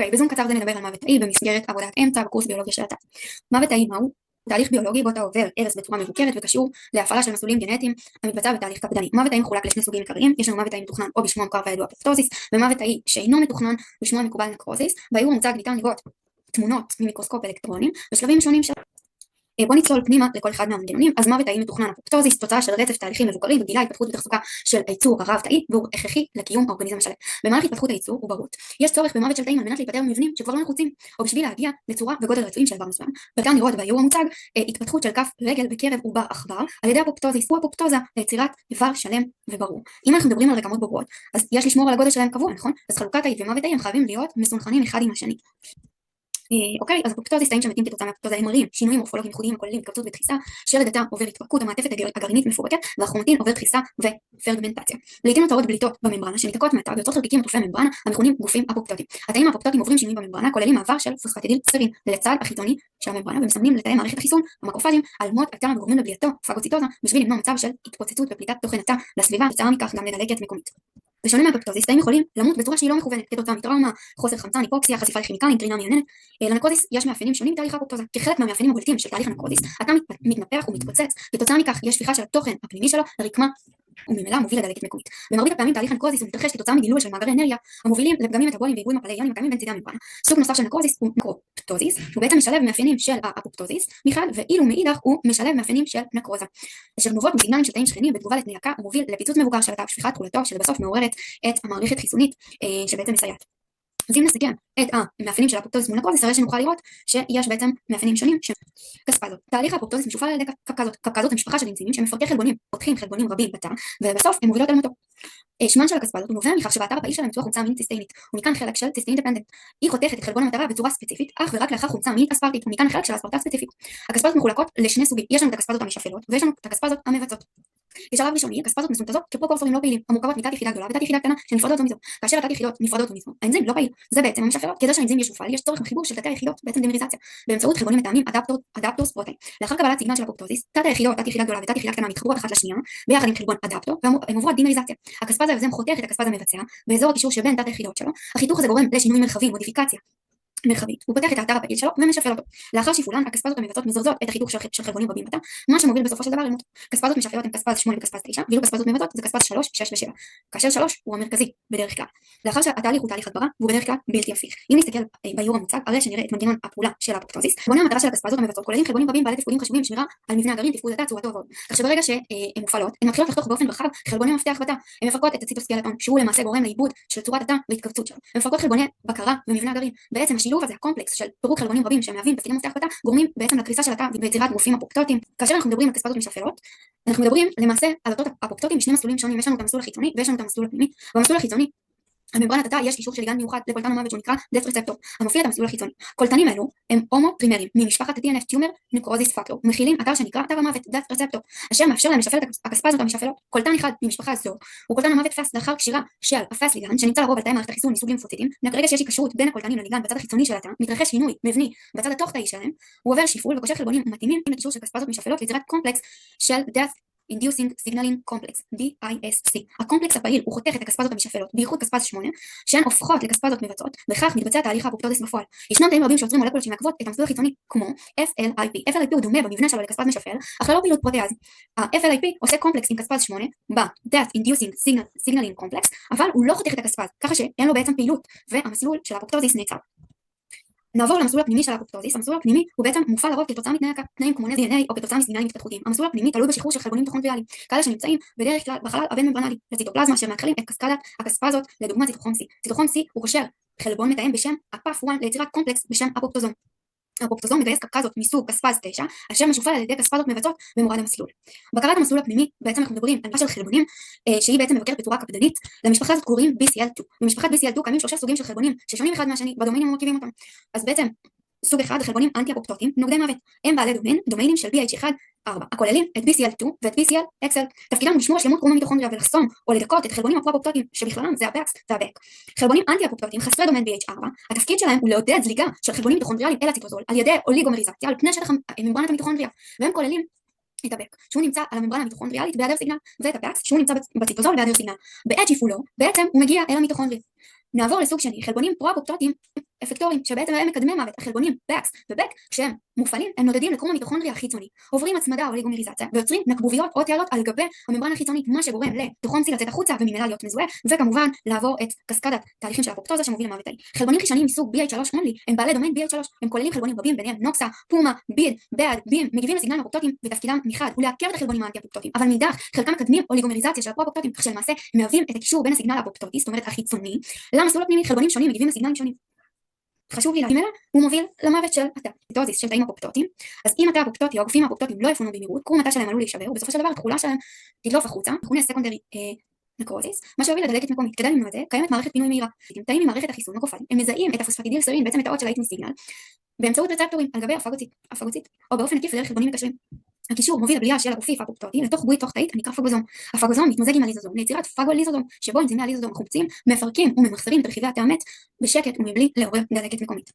אוקיי, בזום קצר זה נדבר על מוות תאי במסגרת עבודת אמצע בקורס ביולוגיה של התא. מוות תאי מהו? תהליך ביולוגי בו אתה עובר הרס בצורה מבוקרת וקשור להפעלה של מסלולים גנטיים המתבצע בתהליך קפדני. מוות תאי מחולק לשני סוגים עיקריים, יש לנו מוות תאי מתוכנן או בשמו המוכר והידוע אפופטוזיס, ומוות תאי שאינו מתוכנן בשמו המקובל נקרוזיס. באיור המוצג ניתן לראות תמונות ממיקרוסקופ אלקטרונים בשלבים שונים של בוא נצלול פנימה לכל אחד מהמנגנונים. אז מוות תאי מתוכנן אפופטוזיס, תוצאה של רצף תהליכים מבוקרים בגילה, התפתחות ותחזוקה של היצור הרב תאי, והוא הכרחי לקיום האורגניזם השלם. במהלך התפתחות היצור וברות יש צורך במוות של תאים על מנת להיפטר ממבנים שכבר לא נחוצים, או בשביל להגיע לצורה וגודל רצויים של איבר מסוים. וניתן לראות באיור המוצג התפתחות של כף רגל בקרב עובר עכבר על ידי אפופטוזיס הוא אפופטוזה ליצירת איבר שלם וברור. אם אנחנו מדברים על רקמות בוגרות, אז יש לשמור על הגודל שלהם קבוע, נכון? אז חלוקת תאי ומוות תאי הם חייבים להיות מסונכרנים אחד עם השני. אוקיי, אז אפופטוזיס תאים שמתים כתוצאה מאפופטוזה הם מראים שינויים מורפולוגיים ייחודיים הכוללים התכווצות ודחיסה, שלד התא עובר התפרקות, המעטפת הגרעינית מפורקת, והכרומטין עובר דחיסה ופרגמנטציה. לעיתים נותרות בליטות בממברנה שניתקות מהתא ויוצרות חלקיקים עטופי ממברנה המכונים גופים אפופטוטיים. התאים האפופטוטיים עוברים שינוי בממברנה, כוללים מעבר של פוספטידיל ספרין לצד החיצוני של הממברנה ומסמנים לתאי מערכת החיסון המקרופאגים על מות התא וגורמים לבלייתו פגוציטוזה בשביל למנוע מצב של התפוצצות ופליטת תוכן התא לסביבה, כתוצאה מכך גם לדלקת מקומית. בשונה מהאפופטוזיס, תאים יכולים למות בצורה שהיא לא מכוונת, כתוצאה מטראומה, חוסר חמצן, היפוקסיה, חשיפה לכימיקלים, קרינה מייננת. לנקרוזיס יש מאפיינים שונים בתהליך האפופטוזה. כחלק מהמאפיינים הבולטים של תהליך הנקרוזיס, התא מתנפח ומתפוצץ, כתוצאה מכך יש שפיכה של התוכן הפנימי שלו לרקמה וממילא מוביל לדלקת מקומית. במרבית הפעמים תהליך הנקרוזיס הוא מתרחש כתוצאה מדילול של מאגרי אנרגיה המובילים לפגמים מטאבוליים ועיבוי מפלי איונים הקיימים בין צידי הממברנה. סוג נוסף של נקרוזיס הוא נקרופטוזיס, הוא בעצם משלב מאפיינים של האפופטוזיס מחד, ואילו מאידך הוא משלב מאפיינים של נקרוזה, אשר נובעות מסיגנלים של תאים שכנים בתגובה לתנאי הקה ומוביל לפיצוץ מבוקר של התא ושפיכת תכולתו שלבסוף מעוררת את המערכת חיסונית שבעצם מסייעת. אז אם נסכם את המאפיינים של האפופטוזיס מול נקרוזיס, הרי שנוכל לראות שיש בעצם מאפיינים שונים של קספזות. תהליך האפופטוזיס משופע על ידי קפקזות. קפקזות הם משפחה של אנזימים שמפרקי חלבונים, פותחים חלבונים רבים בתא, ובסוף הם מובילות אל מותו. שמן של הקספזות נובע מכך שבאתר הפעיל שלהם נמצאה חומצה אמינית ציסטאינית, ומכאן חלק של ציסטאין דפנדנט. היא חותכת את חלבון המטרה בצורה ספציפית, אך ורק לאחר חומצה אמינית אספרטית, ומכאן חלק של אספרטה ספציפית. הקספזות מחולקות לשני סוגים, יש לנו את הקספזות המשפלות, ויש לנו את הקספזות המבצעות. בשלב ראשוני, הקספזות מסונתזות כפרוקורסורים לא פעילים, המורכבות מתת יחידה גדולה ותת יחידה קטנה שנפרדות זו מזו. כאשר התת יחידות נפרדות זו מזו, האנזים לא פעיל. זה בעצם המשפלות. כדי שהאנזים ישופעל, יש צורך בחיבור של תתי היחידות, בעצם דימריזציה, באמצעות חלבונים מתאמים אדפטורס פרוטאין. לאחר קבלת סיגנל של אפופטוזיס, תת היחידות, תת יחידה גדולה ותת יחידה קטנה מתחברות אחת לשנייה, ביחד עם חלבון אדפטור, והן עוברות דימריזציה. הקספז היוזם חותך את הקספז המבצע באזור הקישור שבין תת היחידות שלו. החיתוך הזה גורם לשינוי מרחבי, מודיפיקציה מרחבית, הוא פותח את האתר הפעיל שלו ומשפל אותו. לאחר שיפולן, הקספזות המבצעות מזרזות את החיתוך של חלבונים רבים בתא, מה שמוביל בסופו של דבר למות. קספזות משפלות הן קספז 8 וקספז 9, ואילו קספזות מבצעות זה קספז 3, 6 ו7, כאשר 3 הוא המרכזי בדרך כלל. לאחר שהתהליך הוא תהליך הדברה, והוא בדרך כלל בלתי הפיך. אם נסתכל באיור המוצג, הרי שנראה את מנגנון הפעולה של האפופטוזיס. חלבוני המטרה של הקספזות המבצעות כוללים חלבונים רבים בעלי תפקודים חשובים, שמירה על מבנה הגרעין, תפקוד התא, צורתו ועוד. כך שברגע שהן מופעלות, הן מתחילות לחתוך באופן רחב חלבוני מפתח בתא. הן מפרקות את הציטוסקלטון, שהוא למעשה גורם לעיבוד של צורת התא והתכווצות שלו. הן מפרקות חלבוני בקרה ומבנה הגרעין. בעצם השילוב הזה, הקומפלקס של פירוק חלבונים רבים שמהווים תפקידים מפתח בתא, גורמים בעצם לקריסה של התא ויצירת גופים אפופטוטיים. כאשר אנחנו מדברים על קספזות משפלות, אנחנו מדברים למעשה על אותות אפופטוטיים משני מסלולים שונים. יש לנו את המסלול החיצוני ויש לנו את המסלול הפנימי. במסלול החיצוני הממברנת התא יש קישור של ליגנד מיוחד לקולטן המוות שהוא נקרא דף רצפטור המופיע את המסלול החיצוני. קולטנים אלו הם הומוטרימרים ממשפחת TNF טיומר נקרוזיס פקטור, ומכילים אתר שנקרא אתר המוות דף רצפטור, אשר מאפשר להם לשפל את הקספזות המשפלות. קולטן אחד ממשפחה זו הוא קולטן המוות פס לאחר קשירה של הפס ליגנד שנמצא לרוב על תאי מערכת החיסון מסוג לימפוציטים. ברגע שיש התקשרות בין הקולטנים לליגנד בצד החיצוני של התא, מתרחש שינוי מבני בצד התוך-תאי שלהם, הוא עובר שיפול וקושר חלבונים מתאימים לקישור של קספזות משפלות ליצירת קומפלקס של Death Inducing Signaling Complex, DISC. הקומפלקס הפעיל הוא חותך את הקספזות המשפלות, בייחוד קספז 8, שהן הופכות לקספזות מבצעות, וכך מתבצע תהליך האפופטוזיס בפועל. ישנם תאים רבים שיוצרים מולקולות שמעכבות את המסלול החיצוני, כמו FLIP. FLIP הוא דומה במבנה שלו לקספז משפל, אך ללא פעילות פרוטאזי. ה-FLIP עושה קומפלקס עם קספז 8, ב-Death Inducing Signaling Complex, אבל הוא לא חותך את הקספז, ככה שאין לו בעצם פעילות, והמסלול של האפופטוזיס נעצר. נעבור למסלול הפנימי של האפופטוזיס. המסלול הפנימי הוא בעצם מופעל לרוב כתוצאה מתנאים כמו DNA או כתוצאה מסיגנלים התפתחותיים. המסלול הפנימי תלוי בשחרור של חלבונים מיטוכונדריאליים, כאלה שנמצאים בדרך כלל בחלל הבין-ממברנלי לציטופלזמה, אשר מאכילים את קסקדת הקספזות, לדוגמה ציטוכרום C. ציטוכרום C הוא קושר חלבון מתאם בשם הפאף-1 ליצירת קומפלקס בשם אפופטוזום. האפופטוזום מגייס קפקזות מסוג קספז 9, אשר משופל על ידי קספזות מבצעות במורד המסלול. בקרת המסלול הפנימי, בעצם אנחנו מדברים על של חלבונים שהיא בעצם מבקרת בצורה קפדנית. למשפחה הזאת קוראים BCL2. במשפחת BCL2 קיימים 3 סוגים של חלבונים ששונים אחד מהשני בדומיינים המרכיבים אותם. אז בעצם סוג אחד, חלבונים אנטי-אפופטוטיים, נוגדי מוות, הם בעלי דומיינים של BH1-4, הכוללים את BCL2 ואת BCL-XL. תפקידם הוא לשמור על שלמות קרום המיטוכונדריה ולחסום או לדכא את חלבונים הפרו-אפופטוטיים, שבכללם זה הפקס והבק. חלבונים אנטי-אפופטוטיים חסרי דומיין BH4, התפקיד שלהם הוא לעודד זליגה של חלבונים מיטוכונדריאליים אל הציטוזול על ידי אוליגומריזציה על פני שטח ממברנת המיטוכונדריה, והם כוללים את הבק, שהוא נמצא על הממברנה המיטוכונדריאלית בהיעדר סיגנל, ואת הפקס, שהוא נמצא בציטוזול בהיעדר סיגנל. בעת שיפולו, בעצם הוא מגיע אל המיטוכונדריה. נעבור לסוג שני, חלבונים פרו-אפופטוטיים אפקטורים שבעצם הם מקדמי מוות, החלבונים BAX ו-BEC, כשהם מופעלים הם נודדים לקרום המיטוכונדריה החיצוני, עוברים הצמדה או אוליגומריזציה ויוצרים נקבוביות או תעלות על גבי הממברנה החיצונית, מה שגורם למיטוכונדריה לצאת החוצה וממילא להיות מזוהה, וכמובן לעבור את קסקדת תהליכים של אפופטוזה שמוביל למוות תאי. חלבונים חיצוניים מסוג BH3 only הם בעלי דומיין BH3, הם כוללים חלבונים רבים ביניהם נוקסה, פומה, ביד, באד, בים, מגיבים לסיגנלים אפופטוטיים ותפקידם מחד הוא לעכב את החלבונים האנטי-אפופטוטיים, אבל מאידך חלקם מקדמים אוליגומריזציה של הפרופופטוטיים, כך שלמעשה מהווים את הקישור בין הסיגנל האפופטוטי, זאת אומרת החיצוני, למסלול הפנימי. חלבונים שונים מגיבים לסיגנלים שונים. חשוב לי להגיד ממנה, הוא מוביל למוות של התא, הפופטוזיס של תאים אפופטוטיים. אז אם התא הפופטוטי או הגופים האפופטוטיים לא יפונו במהירות, קרום התא שלהם עלול להישבר, ובסופו של דבר התכולה שלהם תדלוף החוצה, מכונה סקונדרי נקרוזיס, מה שהוביל לדלקת מקומית. כדי למנוע את זה, קיימת מערכת פינוי מהירה. תאים ממערכת החיסון מקופלים, הם מזהים את הפוספטידילסרין, בעצם את האות של האיטמי סיגנל, באמצעות רצפטורים על גבי הפגוצית, או באופן עקיף דרך חלבונים מקשרים. הקישור מוביל לבליעה של הגופיף האפופטוטי לתוך בועית תוך תאית הנקרא פגוזום. הפגוזום מתמזג עם הליזוזום ליצירת פגוליזוזום, שבו אנזימי הליזוזום מחומצים, מפרקים וממחזרים את רכיבי התא המת בשקט ומבלי לעורר דלקת מקומית.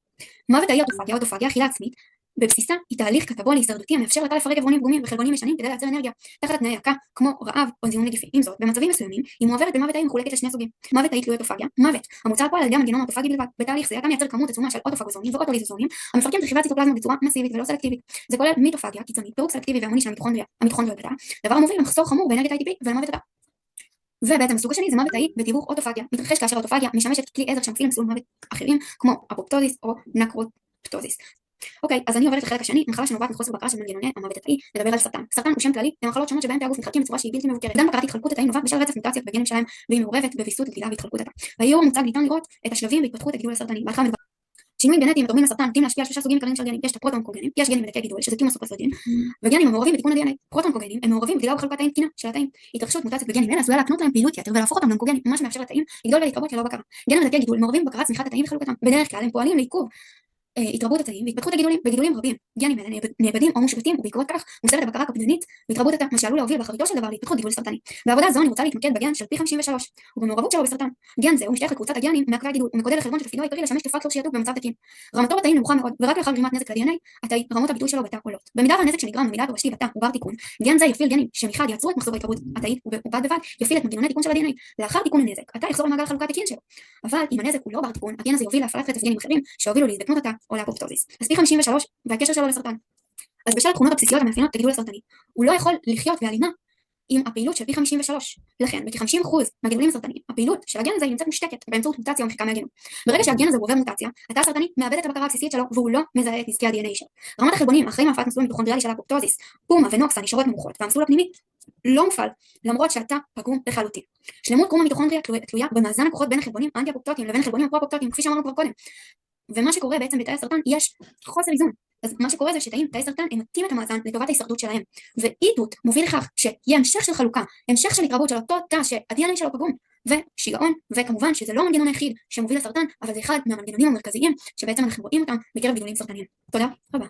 מוות תאי אוטופגיה, אכילה עצמית, בבסיסה היא תהליך קטבולי הישרדותי המאפשר לתא לפרק עברונים פגומים וחלבונים ישנים כדי לייצר אנרגיה תחת תנאי עקה כמו רעב או זיהום נגיפי. עם זאת, במצבים מסוימים היא מועברת במוות תאי מחולקת לשני סוגים: מוות תאי תלוי אוטופגיה, מוות המוצר פועל על ידי המנגנון האוטופגי בלבד. בתהליך זה התא מייצר כמות עצומה של אוטופגוזומים ואוטוליזוזומים המפרקים את רכיבי הציטופלזמה בצורה מסיבית ולא סלקטיבית. זה כולל מיטופגיה קיצונית, פירוק סלקטיבי והמוני של המיטוכונדריות בתא, דבר המוביל למחסור חמור באנרגיית ATP ולמוות התא. ובעצם הסוג השני זה מוות תאי בתיווך אוטופגיה, מתרחש כאשר האוטופגיה משמשת כלי עזר שמפעיל מסלול מוות אחרים כמו אפופטוזיס או נקרוטוזיס. אוקיי, אז אני עוברת לחלק השני, מחלה שנובעת מחוסר בקרה של מנגנוני המוות התאי. נדבר על סרטן. סרטן הוא שם כללי למחלות שונות שבהן תאי הגוף מתחלקים בצורה שהיא בלתי מבוקרת. אובדן בקרת התחלקות התאים נובעת בשל רצף מוטציות בגנים שלהם, והיא מעורבת בוויסות גדילה והתחלקות התא. באיור המוצג ניתן לראות את השלבים בהתפתחות הגידול הסרטני. שינויים גנטיים תורמים לסרטן נוטים להשפיע על שלושה סוגים עיקריים של גנים. יש את הפרוטואונקוגנים, יש גנים בדרכי גידול שזה טימוסופרסוגן, וגנים המעורבים בתיקון ה-DNA. פרוטואונקוגנים הם מעורבים בגדילה ובחלוקת תאים תקינה של התאים. התרחשות מוטציות בגנים אלה עשויה להקנות להם פעילות יתר ולהפוך אותם לאונקוגנים, מה שמאפשר לתאים לגדול ולהתרבות ללא בקרה. גנים בדרכי גידול מעורבים בבקרת צמיחת התאים וחלוקתם. בדרך כלל הם פועלים לעיכוב התרבות התאים והתפתחות הגידולים. בגידולים רבים גנים אלה נאבדים או מושבתים, ובעקבות כך מוסרת הבקרה הקפדנית והתרבות התא, מה שעלול להוביל באחריתו של דבר להתפתחות גידול סרטני. בעבודה זו אני רוצה להתמקד בגן של P53 ובמעורבות שלו בסרטן. גן זה הוא משתייך לקבוצת הגנים מעכבי הגידול ומקודד לחלבון שתפקידו העיקרי לשמש כפקטור שיעתוק במצב תקין. רמתו בתאים נמוכה מאוד, ורק לאחר גרימת נזק ל-DNA רמות הביטוי שלו בתא עולות. במידה והנזק שנגרם למידה תורשתי בתא הוא בר תיקון, גן זה יפעיל גנים שמחד יעצרו את מחזור ההתרבות התאית ובד בבד יפעיל את מנגנוני תיקון של ה-DNA. לאחר תיקון הנזק התא יחזור למעגל החלוקה התקין שלו. אבל אם הנזק הוא לא בר תיקון, הגן הזה יוביל להפעלת רצף גנים אחרים שהובילו להזדקנות התא או לאפופטוזיס. אז P53 והקשר שלו לסרטן. אז בשל התכונות הבסיסיות המאפיינות את הגידול הסרטני, הוא לא יכול לחיות בהלימה עם הפעילות של P53. לכן בכ-50% מהגידולים הסרטניים הפעילות של הגן הזה נמצאת מושתקת באמצעות מוטציה או מחיקה מהגנום. ברגע שהגן הזה עובר מוטציה, התא הסרטני מאבד את הבקרה הבסיסית שלו והוא לא מזהה את נזקי ה-DNA שלו. רמת החלבונים אחראים להפעלת מסלול מיטוכונדריאלי של אפופטוזיס, פומה ונוקסה נשארות נמוכות והמסלול הפנימי לא מופעל למרות שהתא פגום לחלוטין. שלמות קרום המיטוכונדריה תלויה במאזן הכוחות בין החלבונים האנטי-אפופטוטיים לבין החלבונים הפרו-אפופטוטיים, כפי שאמרנו כבר קודם. ומה שקורה בעצם בתאי הסרטן יש חוסר איזון. אז מה שקורה זה שתאי סרטן הם מתאים את המאזן לטובת ההישרדות שלהם, ואי-תות מוביל לכך שיהיה המשך של חלוקה, המשך של התרבות של אותו תא שה-DNA שלו פגום, ושיגעון, וכמובן שזה לא המנגנון היחיד שמוביל לסרטן, אבל זה אחד מהמנגנונים המרכזיים שבעצם אנחנו רואים אותם בקרב גידולים סרטניים. תודה רבה.